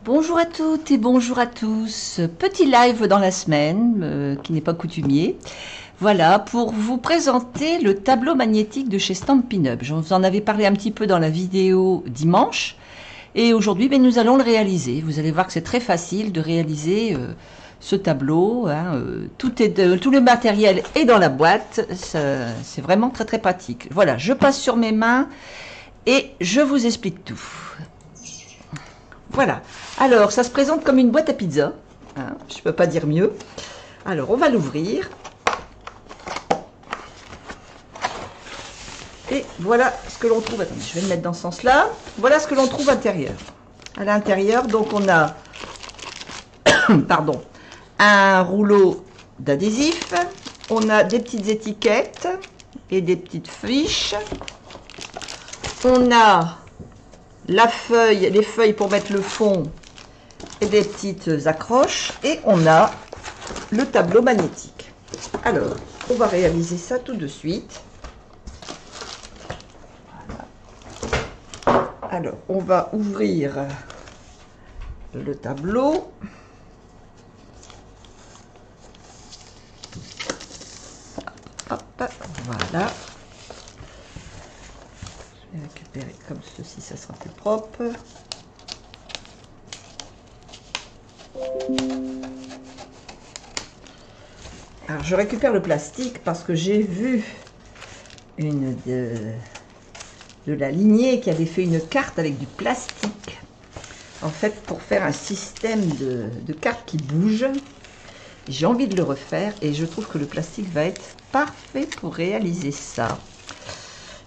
Bonjour à toutes et bonjour à tous. Petit live dans la semaine, qui n'est pas coutumier. Voilà, pour vous présenter le tableau magnétique de chez Stampin' Up. Je vous en avais parlé un petit peu dans la vidéo dimanche. Et aujourd'hui, nous allons le réaliser. Vous allez voir que c'est très facile de réaliser ce tableau. Tout le matériel est dans la boîte. C'est vraiment très très pratique. Voilà, je passe sur mes mains et je vous explique tout. Voilà. Alors, ça se présente comme une boîte à pizza. Je ne peux pas dire mieux. Alors, on va l'ouvrir. Et voilà ce que l'on trouve. Attendez, je vais le mettre dans ce sens-là. Voilà ce que l'on trouve à l'intérieur. À l'intérieur, donc, on a pardon, un rouleau d'adhésif. On a des petites étiquettes et des petites fiches. On a la feuille, les feuilles pour mettre le fond et des petites accroches. Et on a le tableau magnétique. Alors, on va réaliser ça tout de suite. Voilà. Alors, on va ouvrir le tableau. Hop, voilà. Je vais récupérer comme ceci, ça sera plus propre. Alors, je récupère le plastique parce que j'ai vu une de la lignée qui avait fait une carte avec du plastique. En fait, pour faire un système de cartes qui bouge. J'ai envie de le refaire et je trouve que le plastique va être parfait pour réaliser ça.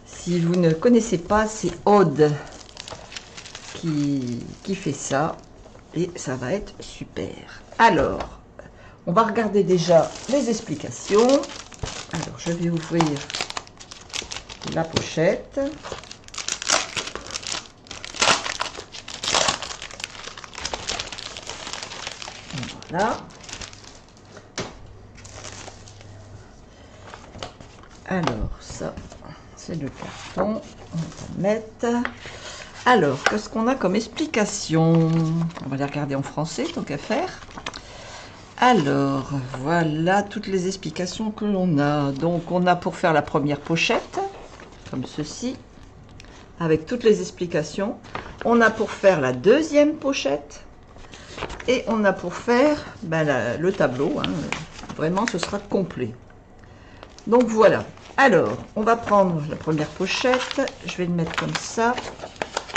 Si vous ne connaissez pas, c'est Aude qui fait ça et ça va être super. Alors, on va regarder déjà les explications. Alors, je vais ouvrir la pochette. Voilà. Alors, ça, c'est le carton. On va mettre. Alors, qu'est-ce qu'on a comme explication? On va les regarder en français, tant qu'à faire. Alors, voilà toutes les explications que l'on a. Donc, on a pour faire la première pochette, comme ceci, avec toutes les explications. On a pour faire la deuxième pochette. Et on a pour faire le tableau. Vraiment, ce sera complet. Donc, voilà. Alors, on va prendre la première pochette. Je vais le mettre comme ça.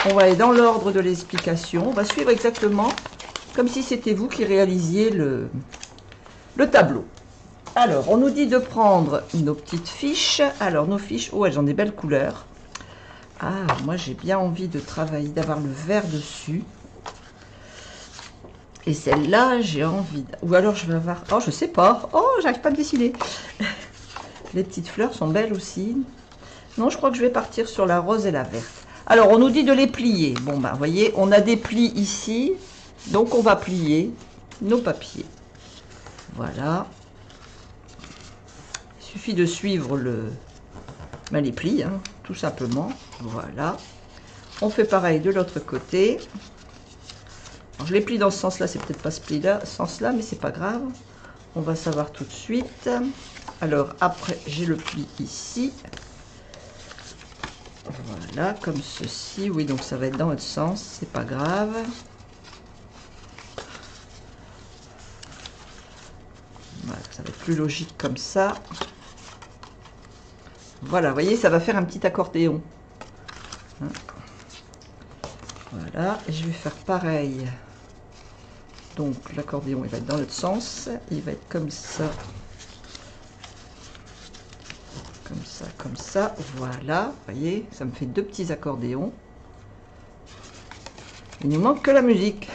On va aller dans l'ordre de l'explication. On va suivre exactement comme si c'était vous qui réalisiez le tableau. Alors, on nous dit de prendre nos petites fiches. Alors, nos fiches, oh, elles ont des belles couleurs. Ah, moi, j'ai bien envie de travailler, d'avoir le vert dessus. Et celle-là, j'ai envie... Ou alors, je vais avoir... Oh, je sais pas. Oh, j'arrive pas à me décider. Les petites fleurs sont belles aussi. Non, je crois que je vais partir sur la rose et la verte. Alors, on nous dit de les plier. Bon, ben, vous voyez, on a des plis ici. Donc, on va plier nos papiers. Voilà. Il suffit de suivre les plis, tout simplement. Voilà. On fait pareil de l'autre côté. Alors, je les plie dans ce sens-là. C'est peut-être pas ce sens-là, mais c'est pas grave. On va savoir tout de suite. Alors, après, j'ai le pli ici. Voilà, comme ceci. Oui, donc ça va être dans l'autre sens. C'est pas grave. Voilà, ça va être plus logique comme ça. Voilà, vous voyez, ça va faire un petit accordéon. Voilà, et je vais faire pareil. Donc, l'accordéon, il va être dans l'autre sens. Il va être comme ça. Comme ça, comme ça. Voilà, vous voyez, ça me fait deux petits accordéons. Il nous manque que la musique.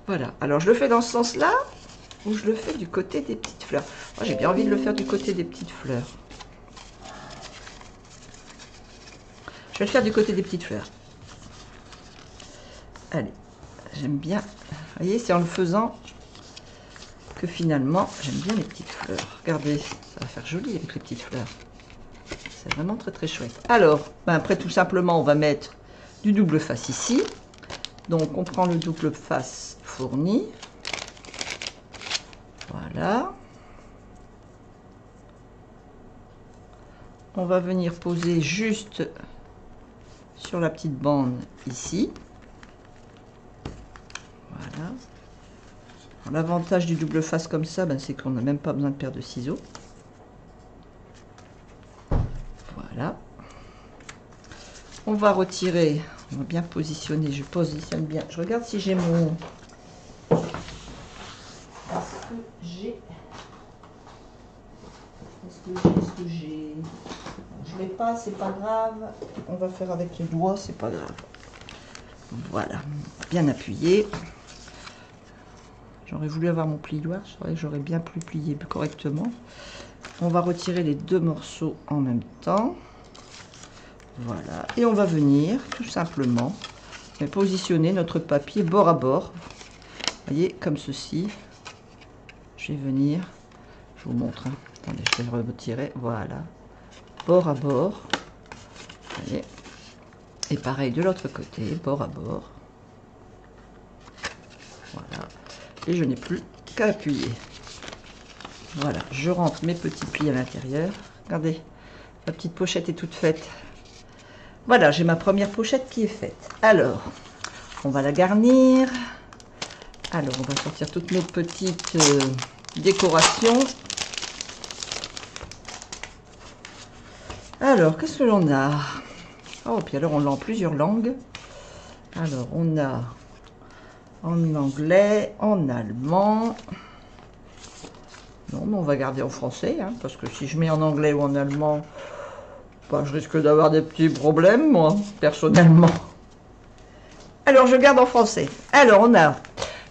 Voilà, alors je le fais dans ce sens-là ou je le fais du côté des petites fleurs. Moi, j'ai bien envie de le faire du côté des petites fleurs. Je vais le faire du côté des petites fleurs. Allez, j'aime bien. Vous voyez, c'est en le faisant que finalement, j'aime bien les petites fleurs. Regardez, ça va faire joli avec les petites fleurs. C'est vraiment très très chouette. Alors, après tout simplement, on va mettre du double face ici. Donc on prend le double face fourni. Voilà. On va venir poser juste sur la petite bande ici. Voilà. L'avantage du double face comme ça, ben, c'est qu'on n'a même pas besoin de paire de ciseaux. Voilà. On va retirer, on va bien positionner, je positionne bien. Je regarde si j'ai mon... Est-ce que j'ai... Je l'ai pas, c'est pas grave. On va faire avec les doigts, c'est pas grave. Voilà, bien appuyé. J'aurais voulu avoir mon plioir, j'aurais bien pu plier correctement. On va retirer les deux morceaux en même temps. Voilà, et on va venir tout simplement positionner notre papier bord à bord. Vous voyez, comme ceci. Je vais venir, je vous montre. Hein. Attendez, je vais le retirer. Voilà, bord à bord. Voyez. Et pareil de l'autre côté, bord à bord. Voilà, et je n'ai plus qu'à appuyer. Voilà, je rentre mes petits plis à l'intérieur. Regardez, ma petite pochette est toute faite. Voilà, j'ai ma première pochette qui est faite. Alors, on va la garnir. Alors, on va sortir toutes nos petites décorations. Alors, qu'est-ce que l'on a? Oh, puis alors, on l'a en plusieurs langues. Alors, on a en anglais, en allemand. Non, mais on va garder en français, hein, parce que si je mets en anglais ou en allemand, bah, je risque d'avoir des petits problèmes, moi, personnellement. Alors, je garde en français. Alors, on a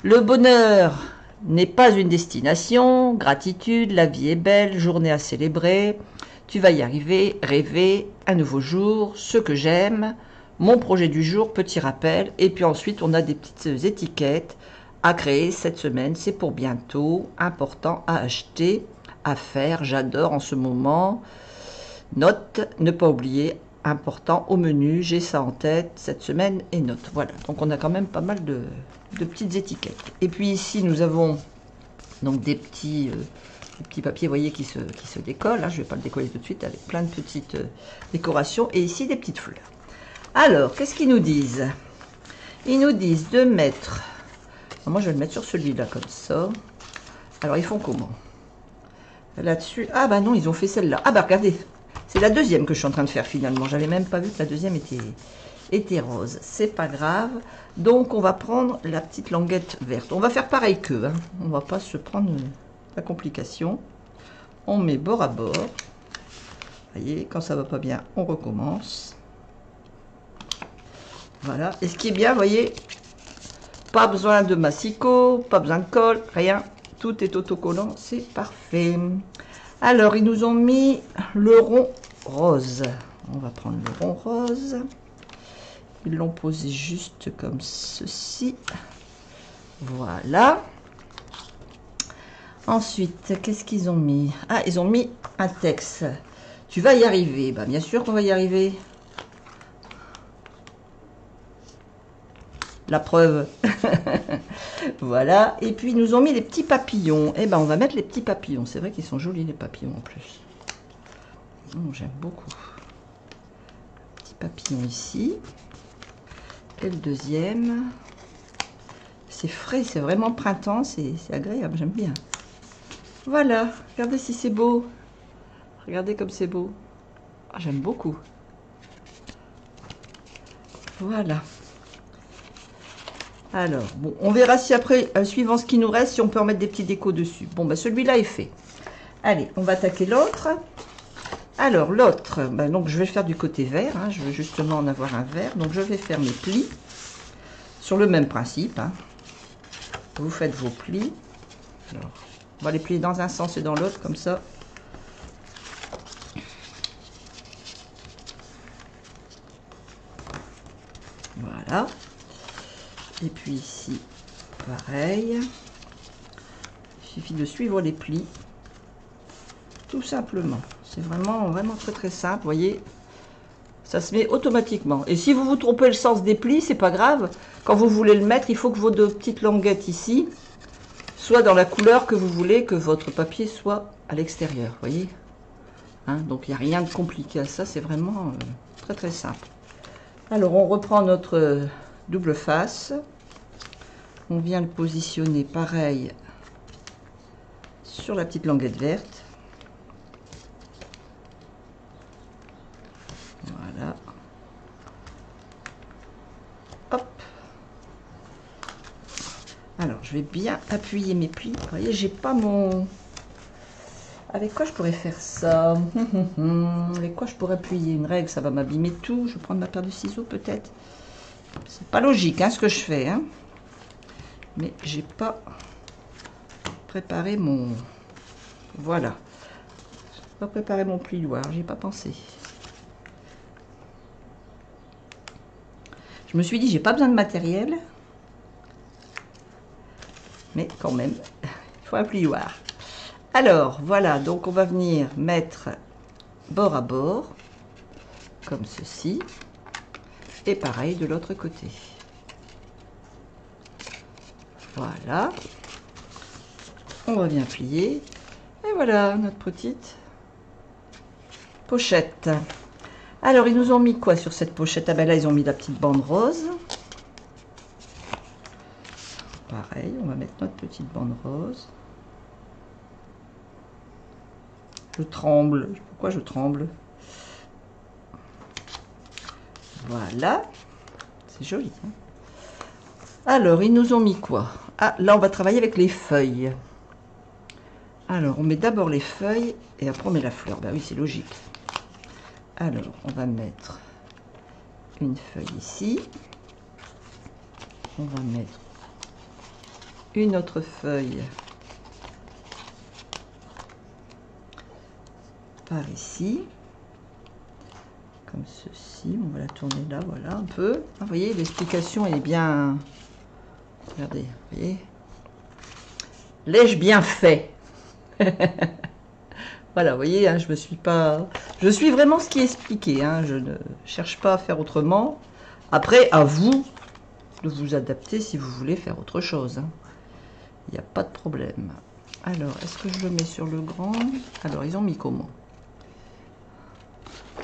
le bonheur n'est pas une destination, gratitude, la vie est belle, journée à célébrer, tu vas y arriver, rêver, un nouveau jour, ce que j'aime, mon projet du jour, petit rappel, et puis ensuite, on a des petites étiquettes à créer cette semaine, c'est pour bientôt, important à acheter, à faire, j'adore en ce moment, note, ne pas oublier, important au menu, j'ai ça en tête, cette semaine et note. Voilà, donc on a quand même pas mal de petites étiquettes. Et puis ici, nous avons donc des petits papiers, vous voyez, qui se décollent. Hein. Je ne vais pas le décoller tout de suite, avec plein de petites décorations. Et ici, des petites fleurs. Alors, qu'est-ce qu'ils nous disent? Ils nous disent de mettre... Moi, je vais le mettre sur celui-là, comme ça. Alors, ils font comment? Là-dessus... Ah, bah non, ils ont fait celle-là. Ah, bah regardez, c'est la deuxième que je suis en train de faire, finalement. J'avais même pas vu que la deuxième était rose. C'est pas grave. Donc, on va prendre la petite languette verte. On va faire pareil qu'eux. Hein. On va pas se prendre la complication. On met bord à bord. Vous voyez, quand ça va pas bien, on recommence. Voilà. Et ce qui est bien, vous voyez, pas besoin de massicot, pas besoin de colle, rien. Tout est autocollant, c'est parfait. Alors, ils nous ont mis le rond rose. On va prendre le rond rose. Ils l'ont posé juste comme ceci. Voilà. Ensuite, qu'est-ce qu'ils ont mis? Ah, ils ont mis un texte. Tu vas y arriver. Bah, bien sûr qu'on va y arriver. La preuve. Voilà. Et puis, ils nous ont mis les petits papillons. Eh ben, on va mettre les petits papillons. C'est vrai qu'ils sont jolis, les papillons, en plus. J'aime beaucoup. Petit papillon ici. Et le deuxième. C'est frais, c'est vraiment printemps. C'est agréable, j'aime bien. Voilà. Regardez si c'est beau. Regardez comme c'est beau. Ah, j'aime beaucoup. Voilà. Alors, bon, on verra si après, suivant ce qui nous reste, si on peut en mettre des petits décos dessus. Bon, bah celui-là est fait. Allez, on va attaquer l'autre. Alors, l'autre, bah, donc je vais faire du côté vert. Hein, je veux justement en avoir un vert. Donc, je vais faire mes plis sur le même principe. Hein. Vous faites vos plis. Alors, on va les plier dans un sens et dans l'autre, comme ça. Voilà. Et puis ici, pareil. Il suffit de suivre les plis. Tout simplement. C'est vraiment très très simple. Vous voyez, Ça se met automatiquement. Et si vous vous trompez le sens des plis, c'est pas grave. Quand vous voulez le mettre, il faut que vos deux petites languettes ici soient dans la couleur que vous voulez, que votre papier soit à l'extérieur. Voyez, hein, donc il n'y a rien de compliqué à ça. C'est vraiment très très simple. Alors on reprend notre double face. On vient le positionner pareil sur la petite languette verte. Voilà. Hop. Alors, je vais bien appuyer mes plis. Vous voyez, j'ai pas mon... Avec quoi je pourrais faire ça? Avec quoi je pourrais plier? Une règle, ça va m'abîmer tout. Je vais prendre ma paire de ciseaux, peut-être. C'est pas logique, hein, ce que je fais. Hein. Mais j'ai pas préparé mon... Voilà. J'ai pas préparé mon plioir. J'ai pas pensé. Je me suis dit, j'ai pas besoin de matériel. Mais quand même, il faut un plioir. Alors, voilà. Donc, on va venir mettre bord à bord. Comme ceci. Et pareil de l'autre côté. Voilà. On va bien plier. Et voilà, notre petite pochette. Alors, ils nous ont mis quoi sur cette pochette? Ah ben là, ils ont mis la petite bande rose. Pareil, on va mettre notre petite bande rose. Je tremble. Pourquoi je tremble? Voilà. C'est joli. Hein, alors, ils nous ont mis quoi? Ah, là, on va travailler avec les feuilles. Alors, on met d'abord les feuilles et après, on met la fleur. Ben oui, c'est logique. Alors, on va mettre une feuille ici. On va mettre une autre feuille par ici. Comme ceci. On va la tourner là, voilà, un peu. Vous voyez, l'explication, elle est bien... Regardez, vous voyez. L'ai-je bien fait? Voilà, vous voyez, hein, je me suis pas... Je suis vraiment ce qui est expliqué, hein, je ne cherche pas à faire autrement. Après, à vous de vous adapter si vous voulez faire autre chose. Hein. Il n'y a pas de problème. Alors, est-ce que je le mets sur le grand? Alors, ils ont mis comment?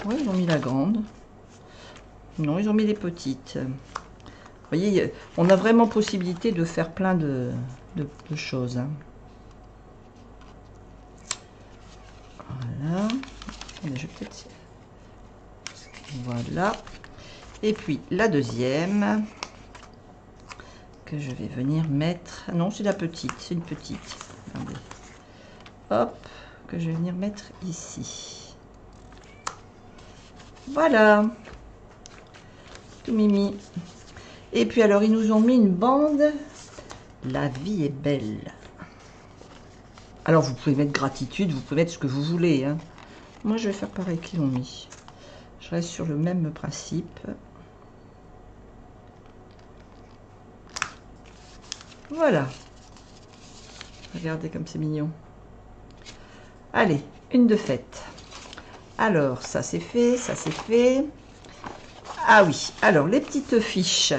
Oui, ils ont mis la grande. Non, ils ont mis les petites. Vous voyez, on a vraiment possibilité de faire plein de choses. Hein. Voilà. Je vais peut-être... Voilà. Et puis la deuxième que je vais venir mettre. Ah non, c'est la petite. C'est une petite. Regardez. Hop, que je vais venir mettre ici. Voilà. Tout mimi. Et puis alors, ils nous ont mis une bande. La vie est belle. Alors, vous pouvez mettre gratitude, vous pouvez mettre ce que vous voulez. Hein. Moi, je vais faire pareil qu'ils l'ont mis. Je reste sur le même principe. Voilà. Regardez comme c'est mignon. Allez, une de faite. Alors, ça c'est fait, ça c'est fait. Ah oui, alors les petites fiches.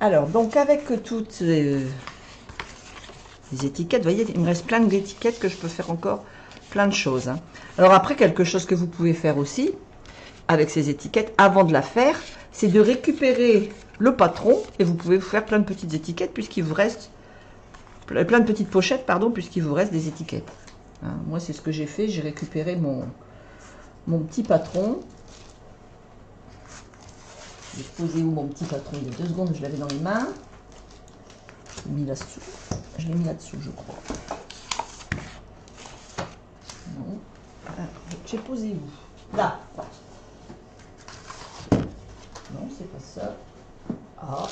Alors, donc avec toutes les étiquettes, vous voyez, il me reste plein d'étiquettes que je peux faire encore plein de choses. Hein. Alors après, quelque chose que vous pouvez faire aussi, avec ces étiquettes, avant de la faire, c'est de récupérer le patron, et vous pouvez faire plein de petites étiquettes, puisqu'il vous reste, plein de petites pochettes, pardon, puisqu'il vous reste des étiquettes. Hein, moi, c'est ce que j'ai fait, j'ai récupéré mon petit patron. J'ai posé où mon petit patron? Il y a 2 secondes, je l'avais dans les mains. Je l'ai mis là-dessous. Je l'ai mis là-dessous, je crois. Non. J'ai posé où? Là. Non, c'est pas ça. Ah,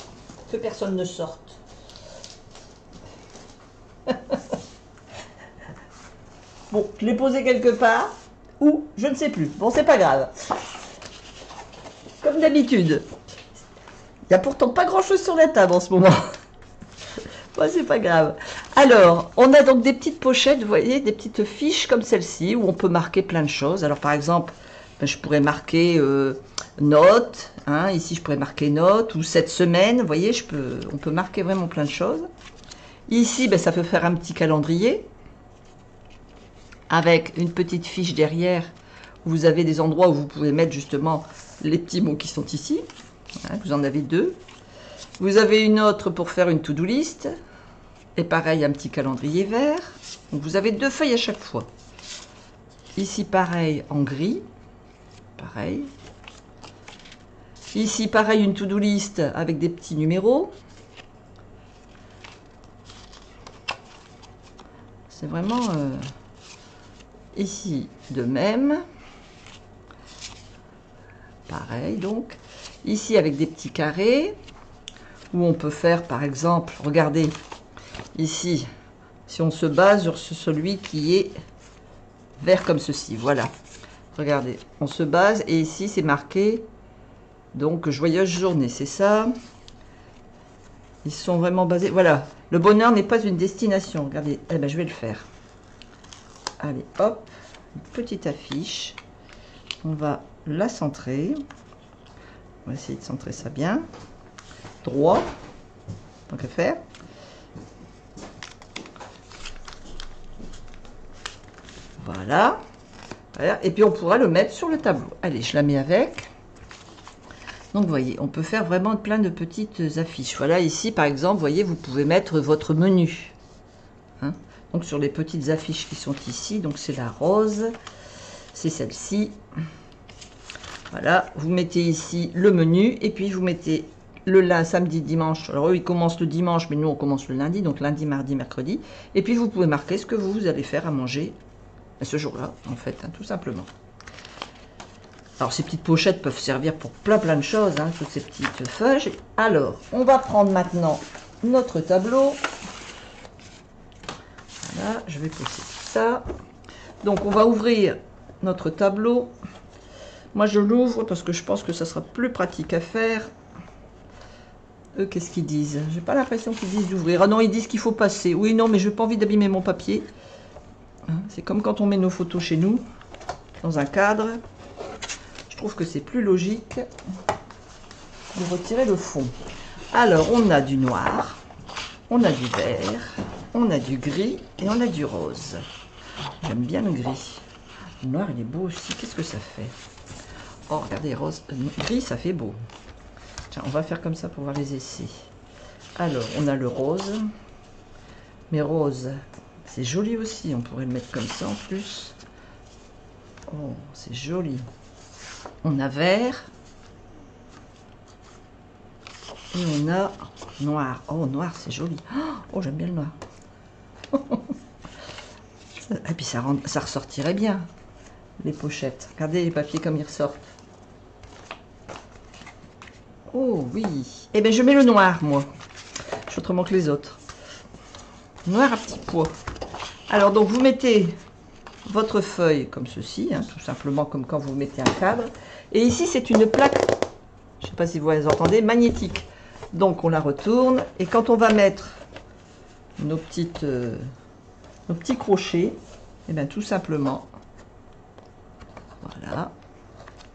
que personne ne sorte. Bon, je l'ai posé quelque part. Où? Je ne sais plus. Bon, c'est pas grave. Comme d'habitude. Il n'y a pourtant pas grand-chose sur la table en ce moment. Bon, c'est pas grave. Alors, on a donc des petites pochettes, vous voyez, des petites fiches comme celle-ci, où on peut marquer plein de choses. Alors, par exemple, ben, je pourrais marquer note, hein, ici je pourrais marquer note, ou cette semaine, vous voyez, on peut marquer vraiment plein de choses. Ici, ben, ça peut faire un petit calendrier, avec une petite fiche derrière, où vous avez des endroits où vous pouvez mettre justement les petits mots qui sont ici. Hein, vous en avez 2. Vous avez une autre pour faire une to-do list, et pareil, un petit calendrier vert. Donc vous avez 2 feuilles à chaque fois. Ici, pareil, en gris. Pareil. Ici, pareil, une to-do list avec des petits numéros. C'est vraiment... ici, de même. Pareil, donc. Ici, avec des petits carrés. Où on peut faire, par exemple, regardez, ici, si on se base sur celui qui est vert comme ceci, voilà. Regardez, on se base, et ici, c'est marqué... Donc, joyeuse journée, c'est ça. Ils sont vraiment basés. Voilà, le bonheur n'est pas une destination. Regardez, eh ben, je vais le faire. Allez, hop, une petite affiche. On va la centrer. On va essayer de centrer ça bien. Droit, tant qu'à faire. Voilà. Voilà. Et puis, on pourra le mettre sur le tableau. Allez, je la mets avec. Donc, vous voyez, on peut faire vraiment plein de petites affiches. Voilà, ici, par exemple, vous voyez, vous pouvez mettre votre menu. Hein, donc, sur les petites affiches qui sont ici, donc c'est la rose, c'est celle-ci. Voilà, vous mettez ici le menu, et puis vous mettez le lundi, samedi, dimanche. Alors, eux, ils commencent le dimanche, mais nous, on commence le lundi, donc lundi, mardi, mercredi. Et puis, vous pouvez marquer ce que vous allez faire à manger ce jour-là, en fait, hein, tout simplement. Alors, ces petites pochettes peuvent servir pour plein de choses, hein, toutes ces petites feuilles. Alors, on va prendre maintenant notre tableau. Voilà, je vais poser ça. Donc, on va ouvrir notre tableau. Moi, je l'ouvre parce que je pense que ça sera plus pratique à faire. Eux, qu'est-ce qu'ils disent? J'ai pas l'impression qu'ils disent d'ouvrir. Ah non, ils disent qu'il faut passer. Oui, non, mais je n'ai pas envie d'abîmer mon papier. Hein, c'est comme quand on met nos photos chez nous, dans un cadre. Je trouve que c'est plus logique de retirer le fond. Alors, on a du noir, on a du vert, on a du gris et on a du rose. J'aime bien le gris. Le noir, il est beau aussi. Qu'est-ce que ça fait? Oh, regardez, rose, gris, ça fait beau. Tiens, on va faire comme ça pour voir les essais. Alors, on a le rose. Mais rose, c'est joli aussi. On pourrait le mettre comme ça en plus. Oh, c'est joli. On a vert. Et on a noir. Oh, noir, c'est joli. Oh, j'aime bien le noir. Et puis, ça ressortirait bien, les pochettes. Regardez les papiers comme ils ressortent. Oh, oui. Eh bien, je mets le noir, moi. Je suis autrement que les autres. Noir à petits pois. Alors, donc, vous mettez votre feuille comme ceci, hein, tout simplement comme quand vous mettez un cadre. Et ici, c'est une plaque, je ne sais pas si vous les entendez, magnétique. Donc, on la retourne. Et quand on va mettre nos petits crochets, et bien tout simplement, voilà,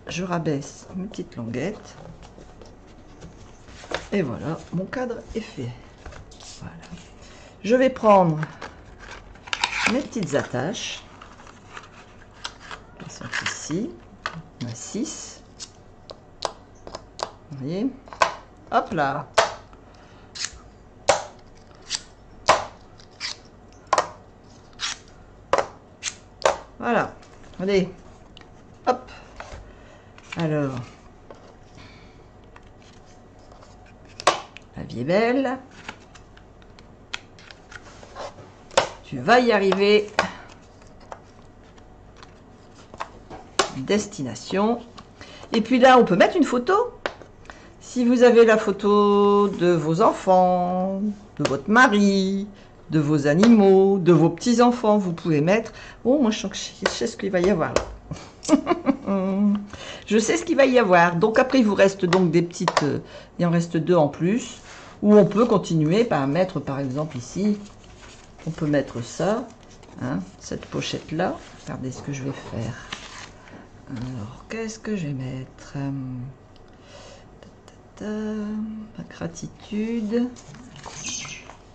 je rabaisse mes petites languettes. Et voilà, mon cadre est fait. Voilà. Je vais prendre mes petites attaches. Elles sont ici. On a 6. Vous voyez? Hop là. Voilà. Allez. Hop. Alors. La vie est belle. Tu vas y arriver. Destination. Et puis là, on peut mettre une photo. Si vous avez la photo de vos enfants, de votre mari, de vos animaux, de vos petits-enfants, vous pouvez mettre... Oh, moi, je sais ce qu'il va y avoir là. Je sais ce qu'il va y avoir. Donc, après, il vous reste donc des petites... il en reste 2 en plus. Ou on peut continuer par mettre, par exemple, ici, on peut mettre ça, hein, cette pochette-là. Regardez ce que je vais faire. Alors, qu'est-ce que je vais mettre? Ma gratitude.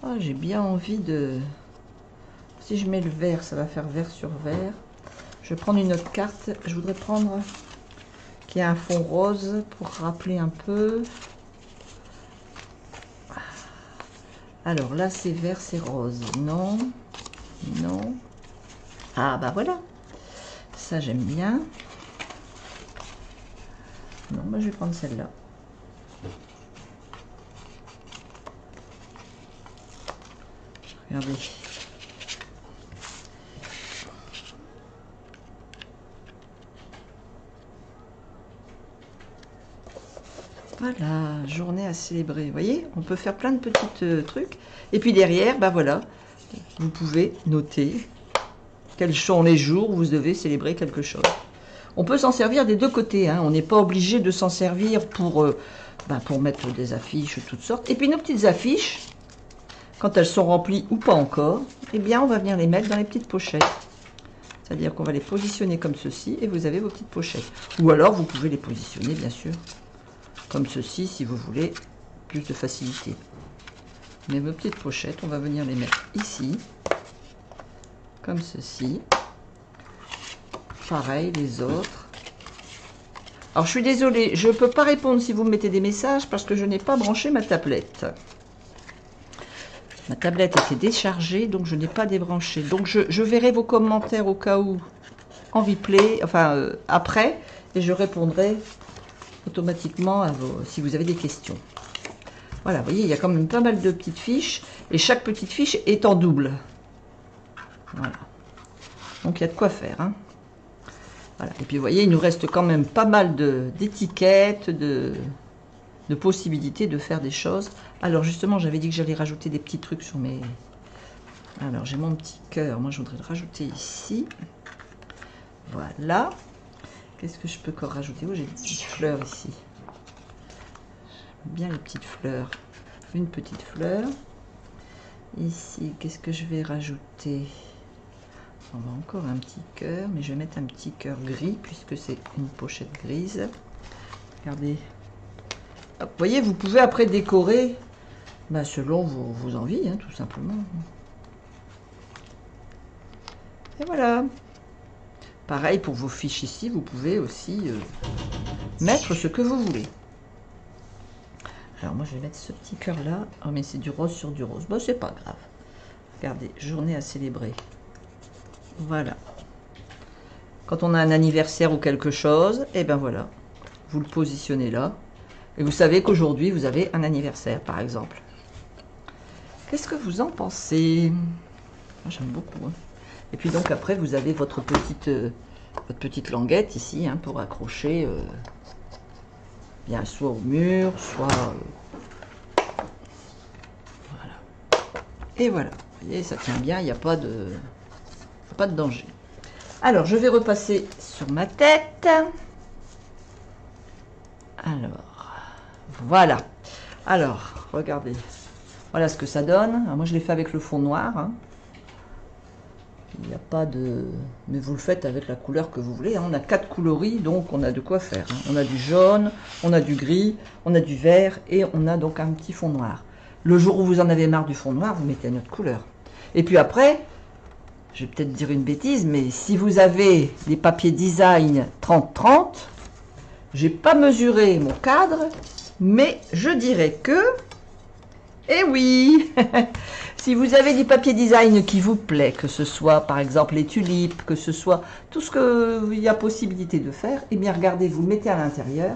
Oh, j'ai bien envie de... Si je mets le vert, ça va faire vert sur vert. Je vais prendre une autre carte. Je voudrais prendre qui a un fond rose pour rappeler un peu. Alors là, c'est vert, c'est rose. Non, non. Ah bah voilà. Ça, j'aime bien. Non, bah, je vais prendre celle-là. Regardez. Voilà, journée à célébrer. Vous voyez, on peut faire plein de petits trucs. Et puis derrière, bah voilà, vous pouvez noter quels sont les jours où vous devez célébrer quelque chose. On peut s'en servir des deux côtés. Hein. On n'est pas obligé de s'en servir pour mettre des affiches, toutes sortes. Et puis nos petites affiches, quand elles sont remplies ou pas encore, eh bien on va venir les mettre dans les petites pochettes. C'est-à-dire qu'on va les positionner comme ceci et vous avez vos petites pochettes. Ou alors vous pouvez les positionner bien sûr comme ceci si vous voulez plus de facilité. Mais vos petites pochettes, on va venir les mettre ici, comme ceci. Pareil les autres. Alors je suis désolée, je ne peux pas répondre si vous me mettez des messages parce que je n'ai pas branché ma tablette. Ma tablette était déchargée, donc je n'ai pas débranché. Donc je verrai vos commentaires au cas où en replay, enfin après, et je répondrai automatiquement à si vous avez des questions. Voilà, vous voyez, il y a quand même pas mal de petites fiches, et chaque petite fiche est en double. Voilà. Donc il y a de quoi faire. Hein. Voilà. Et puis vous voyez, il nous reste quand même pas mal d'étiquettes, de possibilités de faire des choses. Alors justement, j'avais dit que j'allais rajouter des petits trucs sur mes... Alors j'ai mon petit cœur, moi je voudrais le rajouter ici. Voilà. Qu'est-ce que je peux encore rajouter? Oh, j'ai des petites fleurs ici. J'aime bien les petites fleurs. Une petite fleur. Ici, qu'est-ce que je vais rajouter? On va encore un petit cœur, mais je vais mettre un petit cœur gris puisque c'est une pochette grise. Regardez. Hop, vous voyez, vous pouvez après décorer selon vos envies, hein, tout simplement. Et voilà. Pareil pour vos fiches ici, vous pouvez aussi mettre ce que vous voulez. Alors moi je vais mettre ce petit cœur là. Oh mais c'est du rose sur du rose. Bon, c'est pas grave. Regardez, journée à célébrer. Voilà. Quand on a un anniversaire ou quelque chose, et ben voilà. Vous le positionnez là. Et vous savez qu'aujourd'hui vous avez un anniversaire par exemple. Qu'est-ce que vous en pensez? J'aime beaucoup. Hein. Et puis donc après vous avez votre petite languette ici hein, pour accrocher bien soit au mur, soit voilà. Et voilà, vous voyez ça tient bien, il n'y a pas de danger. Alors je vais repasser sur ma tête. Alors voilà. Alors regardez, voilà ce que ça donne. Alors, moi je l'ai fait avec le fond noir. Hein. Il n'y a pas de... Mais vous le faites avec la couleur que vous voulez. Hein. On a 4 coloris, donc on a de quoi faire. Hein. On a du jaune, on a du gris, on a du vert et on a donc un petit fond noir. Le jour où vous en avez marre du fond noir, vous mettez une autre couleur. Et puis après, je vais peut-être dire une bêtise, mais si vous avez des papiers design 30-30, j'ai pas mesuré mon cadre, mais je dirais que... Eh oui. Si vous avez du papier design qui vous plaît, que ce soit par exemple les tulipes, que ce soit tout ce qu'il y a possibilité de faire, eh bien regardez, vous le mettez à l'intérieur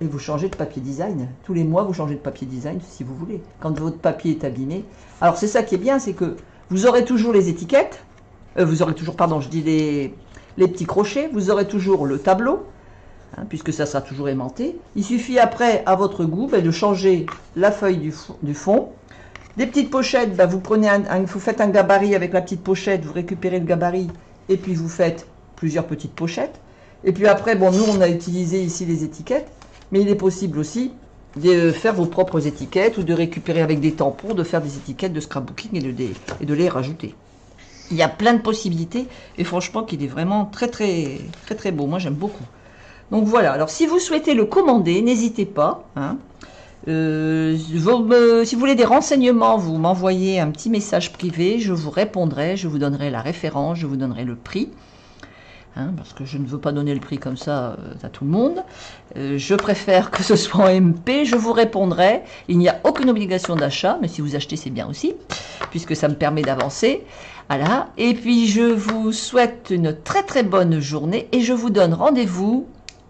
et vous changez de papier design. Tous les mois, vous changez de papier design si vous voulez. Quand votre papier est abîmé. Alors c'est ça qui est bien, c'est que vous aurez toujours les étiquettes, vous aurez toujours, pardon, je dis les petits crochets, vous aurez toujours le tableau, hein, puisque ça sera toujours aimanté. Il suffit après, à votre goût, de changer la feuille du fond. Des petites pochettes, vous prenez vous faites un gabarit avec la petite pochette, vous récupérez le gabarit et puis vous faites plusieurs petites pochettes. Et puis après, bon, nous on a utilisé ici les étiquettes, mais il est possible aussi de faire vos propres étiquettes ou de récupérer avec des tampons, de faire des étiquettes de scrapbooking et de les rajouter. Il y a plein de possibilités et franchement qu'il est vraiment très très très très beau. Moi j'aime beaucoup. Donc voilà, alors si vous souhaitez le commander, n'hésitez pas. Hein. Si vous voulez des renseignements, vous m'envoyez un petit message privé, je vous répondrai, je vous donnerai la référence, je vous donnerai le prix. Hein, parce que je ne veux pas donner le prix comme ça à tout le monde. Je préfère que ce soit en MP, je vous répondrai. Il n'y a aucune obligation d'achat, mais si vous achetez, c'est bien aussi, puisque ça me permet d'avancer. Voilà. Et puis, je vous souhaite une très très bonne journée et je vous donne rendez-vous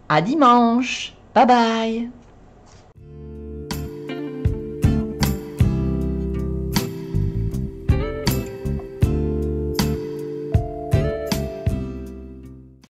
à dimanche. Bye bye.